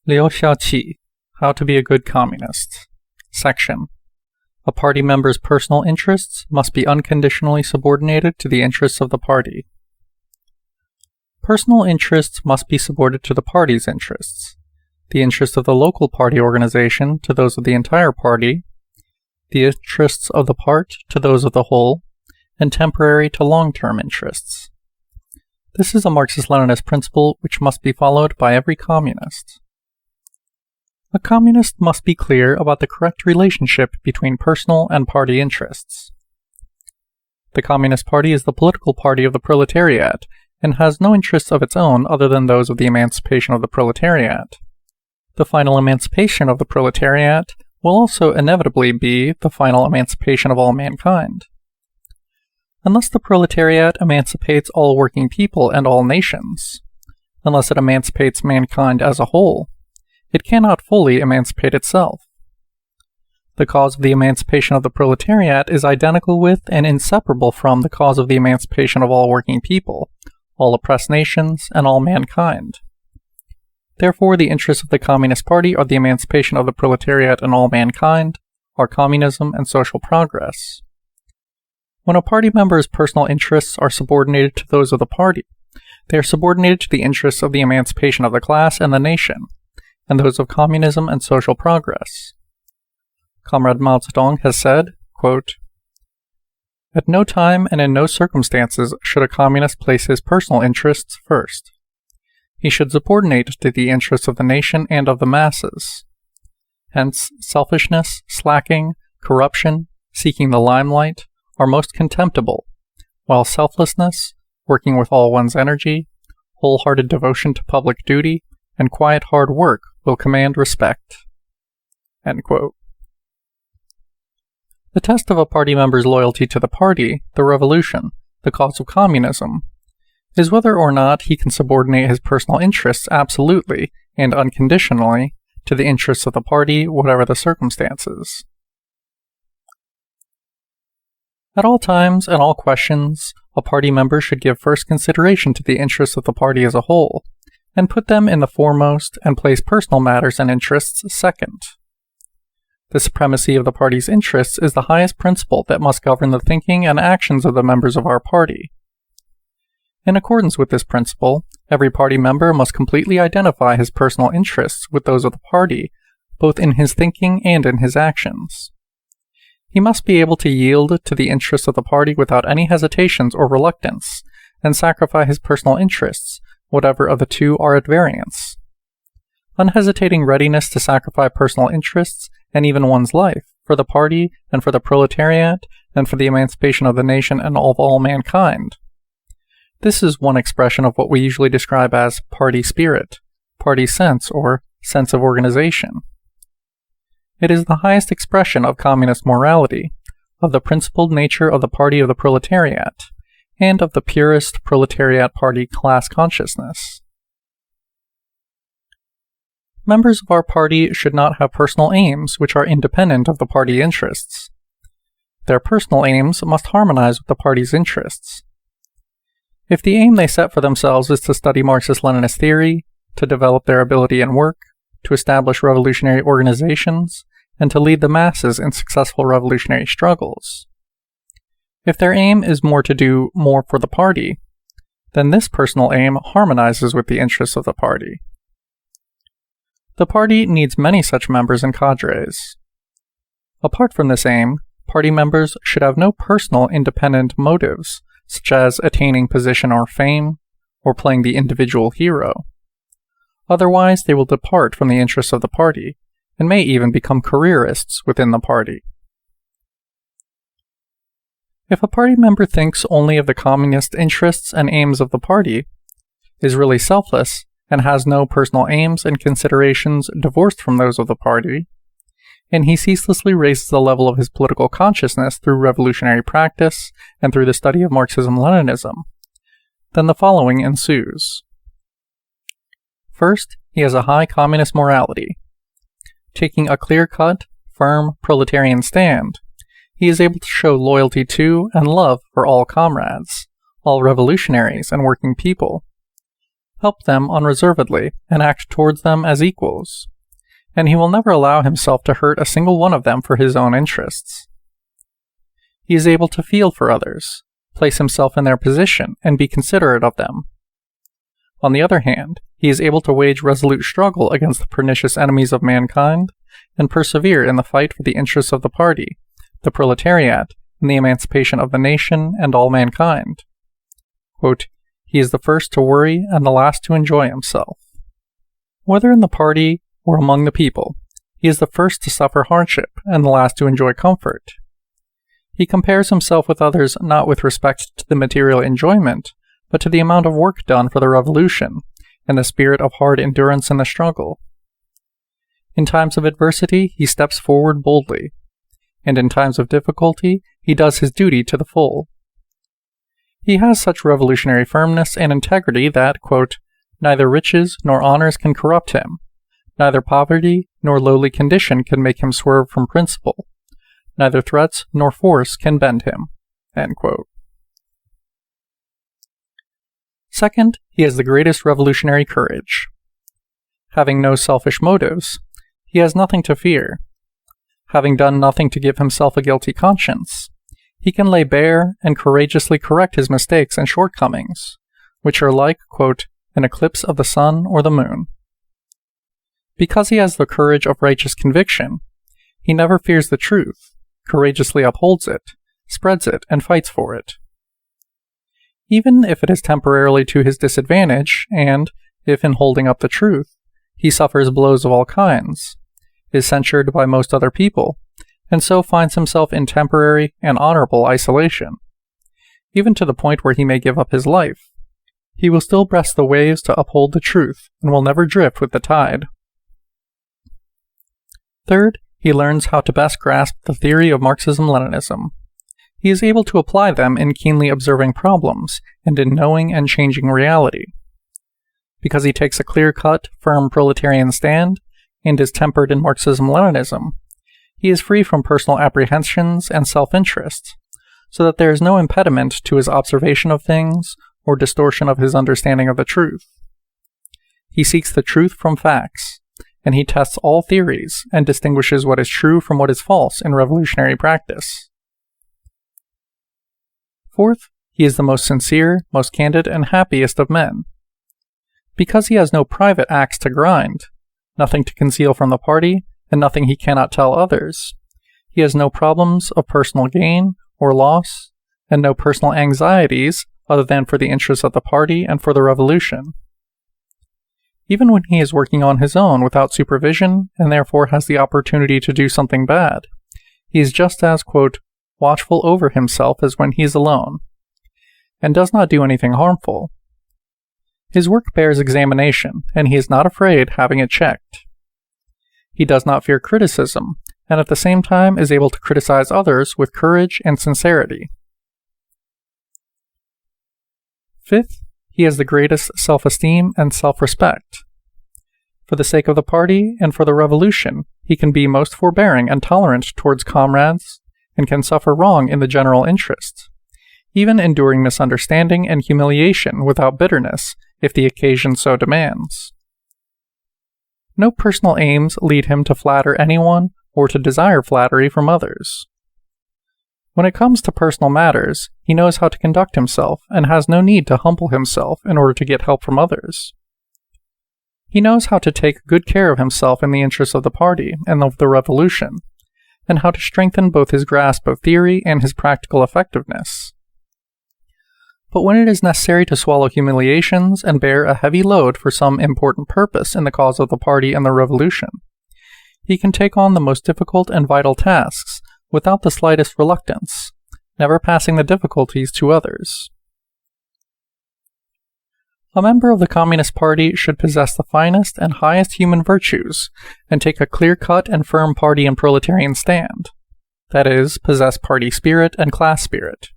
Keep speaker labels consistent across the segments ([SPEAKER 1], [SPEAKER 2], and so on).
[SPEAKER 1] Shaoqi, How to be a Good Communist. Section. A party member's personal interests must be unconditionally subordinated to the interests of the party. Personal interests must be subordinated to the party's interests, the interests of the local party organization to those of the entire party, the interests of the part to those of the whole, and temporary to long-term interests. This is a Marxist-Leninist principle which must be followed by every communist. A communist must be clear about the correct relationship between personal and party interests. The Communist Party is the political party of the proletariat and has no interests of its own other than those of the emancipation of the proletariat. The final emancipation of the proletariat will also inevitably be the final emancipation of all mankind. Unless the proletariat emancipates all working people and all nations, unless it emancipates mankind as a whole, it cannot fully emancipate itself. The cause of the emancipation of the proletariat is identical with and inseparable from the cause of the emancipation of all working people, all oppressed nations, and all mankind. Therefore, the interests of the Communist Party are the emancipation of the proletariat and all mankind, are communism and social progress. When a party member's personal interests are subordinated to those of the party, they are subordinated to the interests of the emancipation of the class and the nation, and those of communism and social progress. Comrade Mao Zedong has said, quote, "At no time and in no circumstances should a communist place his personal interests first. He should subordinate to the interests of the nation and of the masses. Hence, selfishness, slacking, corruption, seeking the limelight are most contemptible, while selflessness, working with all one's energy, wholehearted devotion to public duty, and quiet hard work will command respect." End quote. The test of a party member's loyalty to the party, the revolution, the cause of communism, is whether or not he can subordinate his personal interests absolutely and unconditionally to the interests of the party, whatever the circumstances. At all times and all questions, a party member should give first consideration to the interests of the party as a whole, and put them in the foremost and place personal matters and interests second. The supremacy of the party's interests is the highest principle that must govern the thinking and actions of the members of our party. In accordance with this principle, every party member must completely identify his personal interests with those of the party, both in his thinking and in his actions. He must be able to yield to the interests of the party without any hesitations or reluctance, and sacrifice his personal interests, whatever of the two are at variance. Unhesitating readiness to sacrifice personal interests, and even one's life, for the party and for the proletariat, and for the emancipation of the nation and of all mankind. This is one expression of what we usually describe as party spirit, party sense, or sense of organization. It is the highest expression of communist morality, of the principled nature of the party of the proletariat, and of the purest proletariat party class consciousness. Members of our party should not have personal aims which are independent of the party interests. Their personal aims must harmonize with the party's interests. If the aim they set for themselves is to study Marxist-Leninist theory, to develop their ability and work, to establish revolutionary organizations, and to lead the masses in successful revolutionary struggles. If their aim is more to do more for the party, then this personal aim harmonizes with the interests of the party. The party needs many such members and cadres. Apart from this aim, party members should have no personal independent motives, such as attaining position or fame, or playing the individual hero. Otherwise, they will depart from the interests of the party, and may even become careerists within the party. If a party member thinks only of the communist interests and aims of the party, is really selfless, and has no personal aims and considerations divorced from those of the party, and he ceaselessly raises the level of his political consciousness through revolutionary practice and through the study of Marxism-Leninism, then the following ensues. First, he has a high communist morality. Taking a clear-cut, firm proletarian stand, he is able to show loyalty to and love for all comrades, all revolutionaries and working people, help them unreservedly, and act towards them as equals, and he will never allow himself to hurt a single one of them for his own interests. He is able to feel for others, place himself in their position, and be considerate of them. On the other hand, he is able to wage resolute struggle against the pernicious enemies of mankind, and persevere in the fight for the interests of the party, the proletariat, and the emancipation of the nation and all mankind. Quote, he is the first to worry and the last to enjoy himself. Whether in the party or among the people, he is the first to suffer hardship and the last to enjoy comfort. He compares himself with others not with respect to the material enjoyment, but to the amount of work done for the revolution, and the spirit of hard endurance in the struggle. In times of adversity, he steps forward boldly, and in times of difficulty, he does his duty to the full. He has such revolutionary firmness and integrity that, quote, neither riches nor honors can corrupt him, neither poverty nor lowly condition can make him swerve from principle, neither threats nor force can bend him. End quote. Second, he has the greatest revolutionary courage. Having no selfish motives, he has nothing to fear. Having done nothing to give himself a guilty conscience, he can lay bare and courageously correct his mistakes and shortcomings, which are like, quote, an eclipse of the sun or the moon. Because he has the courage of righteous conviction, he never fears the truth, courageously upholds it, spreads it, and fights for it. Even if it is temporarily to his disadvantage, and, if in holding up the truth, he suffers blows of all kinds, is censured by most other people, and so finds himself in temporary and honorable isolation, even to the point where he may give up his life, he will still breast the waves to uphold the truth, and will never drift with the tide. Third, he learns how to best grasp the theory of Marxism-Leninism. He is able to apply them in keenly observing problems, and in knowing and changing reality. Because he takes a clear-cut, firm proletarian stand, and is tempered in Marxism-Leninism, he is free from personal apprehensions and self-interest, so that there is no impediment to his observation of things, or distortion of his understanding of the truth. He seeks the truth from facts, and he tests all theories, and distinguishes what is true from what is false in revolutionary practice. Fourth, he is the most sincere, most candid, and happiest of men. Because he has no private axe to grind, nothing to conceal from the party, and nothing he cannot tell others, he has no problems of personal gain or loss, and no personal anxieties other than for the interests of the party and for the revolution. Even when he is working on his own without supervision, and therefore has the opportunity to do something bad, he is just as, quote, watchful over himself as when he is alone, and does not do anything harmful. His work bears examination, and he is not afraid having it checked. He does not fear criticism, and at the same time is able to criticize others with courage and sincerity. Fifth, he has the greatest self-esteem and self-respect. For the sake of the party and for the revolution, he can be most forbearing and tolerant towards comrades, and can suffer wrong in the general interest, even enduring misunderstanding and humiliation without bitterness, if the occasion so demands. No personal aims lead him to flatter anyone or to desire flattery from others. When it comes to personal matters, he knows how to conduct himself and has no need to humble himself in order to get help from others. He knows how to take good care of himself in the interests of the party and of the revolution, and how to strengthen both his grasp of theory and his practical effectiveness. But when it is necessary to swallow humiliations and bear a heavy load for some important purpose in the cause of the party and the revolution, he can take on the most difficult and vital tasks without the slightest reluctance, never passing the difficulties to others. A member of the Communist Party should possess the finest and highest human virtues and take a clear-cut and firm party and proletarian stand, that is, possess party spirit and class spirit.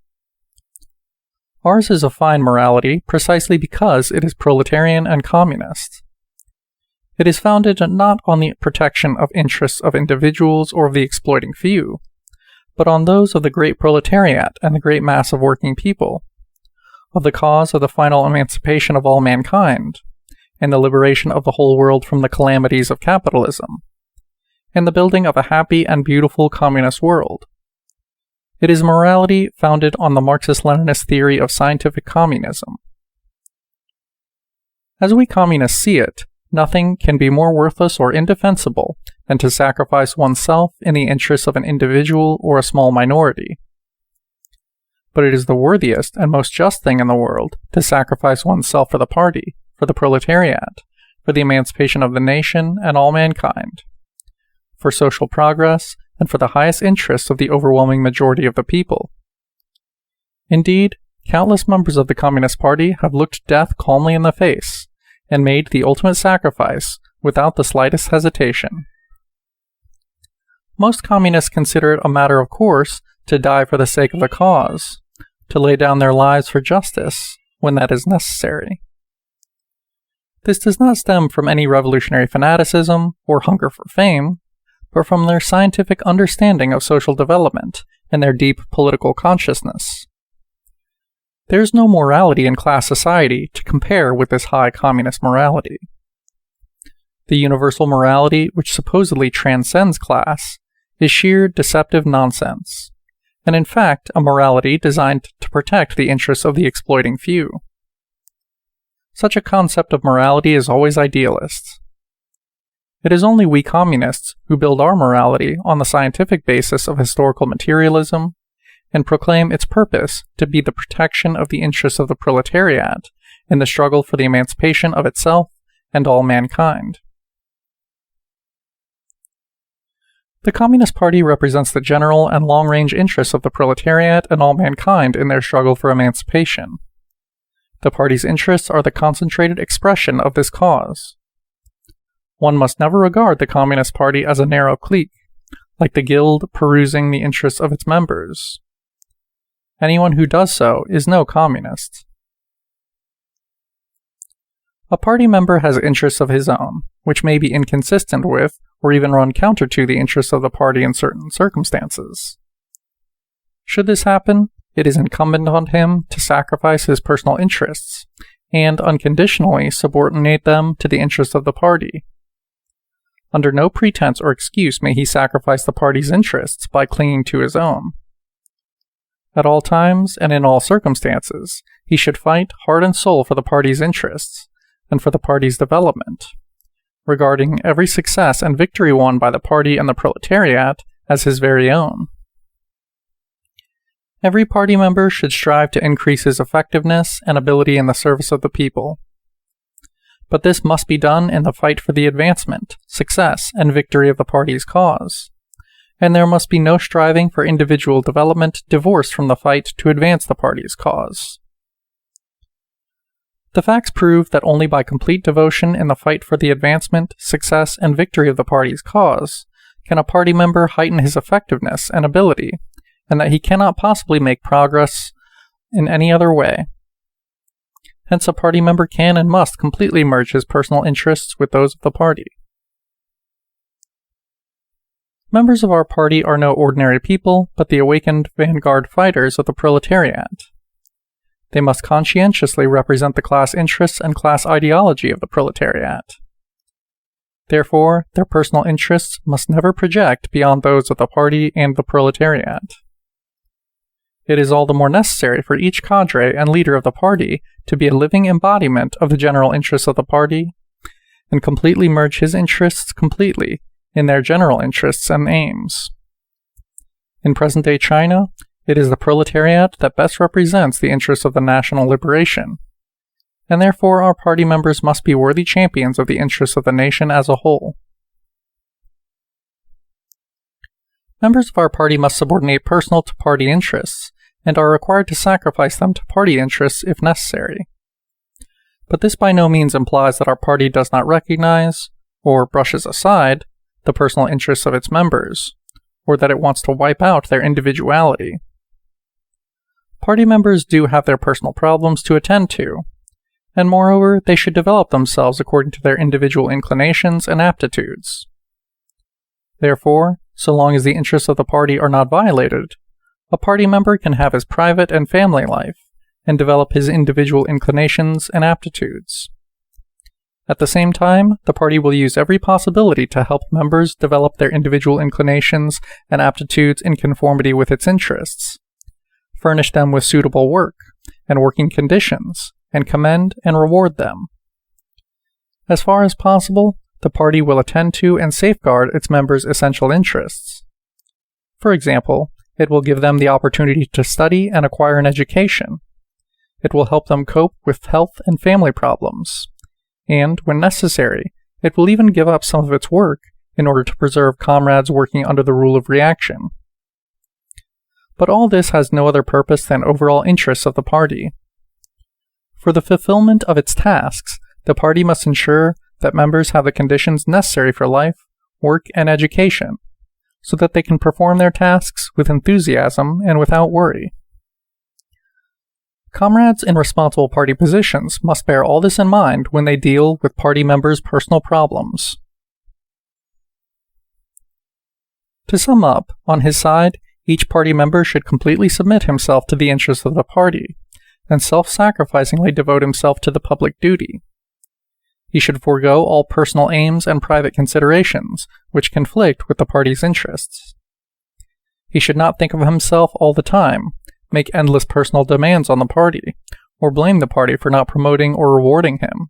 [SPEAKER 1] Ours is a fine morality precisely because it is proletarian and communist. It is founded not on the protection of interests of individuals or of the exploiting few, but on those of the great proletariat and the great mass of working people, of the cause of the final emancipation of all mankind, and the liberation of the whole world from the calamities of capitalism, and the building of a happy and beautiful communist world. It is morality founded on the Marxist-Leninist theory of scientific communism. As we communists see it, nothing can be more worthless or indefensible than to sacrifice oneself in the interests of an individual or a small minority. But it is the worthiest and most just thing in the world to sacrifice oneself for the party, for the proletariat, for the emancipation of the nation and all mankind, for social progress, and for the highest interests of the overwhelming majority of the people. Indeed, countless members of the Communist Party have looked death calmly in the face and made the ultimate sacrifice without the slightest hesitation. Most communists consider it a matter of course to die for the sake of the cause, to lay down their lives for justice when that is necessary. This does not stem from any revolutionary fanaticism or hunger for fame, but from their scientific understanding of social development and their deep political consciousness. There is no morality in class society to compare with this high communist morality. The universal morality, which supposedly transcends class, is sheer deceptive nonsense, and in fact a morality designed to protect the interests of the exploiting few. Such a concept of morality is always idealist. It is only we communists who build our morality on the scientific basis of historical materialism and proclaim its purpose to be the protection of the interests of the proletariat in the struggle for the emancipation of itself and all mankind. The Communist Party represents the general and long-range interests of the proletariat and all mankind in their struggle for emancipation. The party's interests are the concentrated expression of this cause. One must never regard the Communist Party as a narrow clique, like the guild perusing the interests of its members. Anyone who does so is no communist. A party member has interests of his own, which may be inconsistent with, or even run counter to the interests of the party in certain circumstances. Should this happen, it is incumbent on him to sacrifice his personal interests, and unconditionally subordinate them to the interests of the party. Under no pretense or excuse may he sacrifice the party's interests by clinging to his own. At all times and in all circumstances, he should fight heart and soul for the party's interests, and for the party's development, regarding every success and victory won by the party and the proletariat as his very own. Every party member should strive to increase his effectiveness and ability in the service of the people. But this must be done in the fight for the advancement, success, and victory of the party's cause, and there must be no striving for individual development divorced from the fight to advance the party's cause. The facts prove that only by complete devotion in the fight for the advancement, success, and victory of the party's cause can a party member heighten his effectiveness and ability, and that he cannot possibly make progress in any other way. Hence, a party member can and must completely merge his personal interests with those of the party. Members of our party are no ordinary people, but the awakened vanguard fighters of the proletariat. They must conscientiously represent the class interests and class ideology of the proletariat. Therefore, their personal interests must never project beyond those of the party and the proletariat. It is all the more necessary for each cadre and leader of the party to be a living embodiment of the general interests of the party, and completely merge his interests completely in their general interests and aims. In present-day China, it is the proletariat that best represents the interests of the national liberation, and therefore our party members must be worthy champions of the interests of the nation as a whole. Members of our party must subordinate personal to party interests, and are required to sacrifice them to party interests if necessary. But this by no means implies that our party does not recognize, or brushes aside, the personal interests of its members, or that it wants to wipe out their individuality. Party members do have their personal problems to attend to, and moreover, they should develop themselves according to their individual inclinations and aptitudes. Therefore, so long as the interests of the party are not violated, a party member can have his private and family life, and develop his individual inclinations and aptitudes. At the same time, the party will use every possibility to help members develop their individual inclinations and aptitudes in conformity with its interests, furnish them with suitable work and working conditions, and commend and reward them. As far as possible, the party will attend to and safeguard its members' essential interests. For example, it will give them the opportunity to study and acquire an education. It will help them cope with health and family problems. And, when necessary, it will even give up some of its work in order to preserve comrades working under the rule of reaction. But all this has no other purpose than overall interests of the party. For the fulfillment of its tasks, the party must ensure that members have the conditions necessary for life, work, and education, so that they can perform their tasks with enthusiasm and without worry. Comrades in responsible party positions must bear all this in mind when they deal with party members' personal problems. To sum up, on his side, each party member should completely submit himself to the interests of the party, and self-sacrificingly devote himself to the public duty. He should forego all personal aims and private considerations which conflict with the party's interests. He should not think of himself all the time, make endless personal demands on the party, or blame the party for not promoting or rewarding him.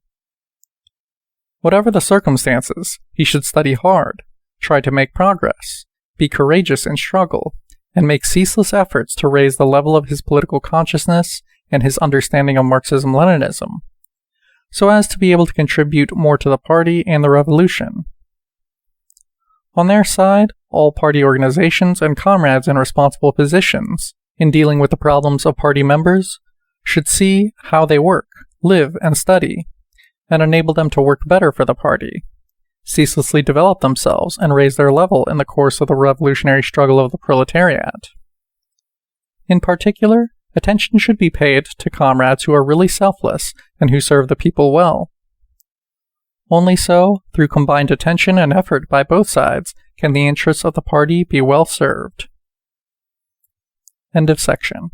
[SPEAKER 1] Whatever the circumstances, he should study hard, try to make progress, be courageous in struggle, and make ceaseless efforts to raise the level of his political consciousness and his understanding of Marxism-Leninism, so as to be able to contribute more to the party and the revolution. On their side, all party organizations and comrades in responsible positions, in dealing with the problems of party members, should see how they work, live, and study, and enable them to work better for the party, ceaselessly develop themselves and raise their level in the course of the revolutionary struggle of the proletariat. In particular, attention should be paid to comrades who are really selfless and who serve the people well. Only so, through combined attention and effort by both sides, can the interests of the party be well served. End of section.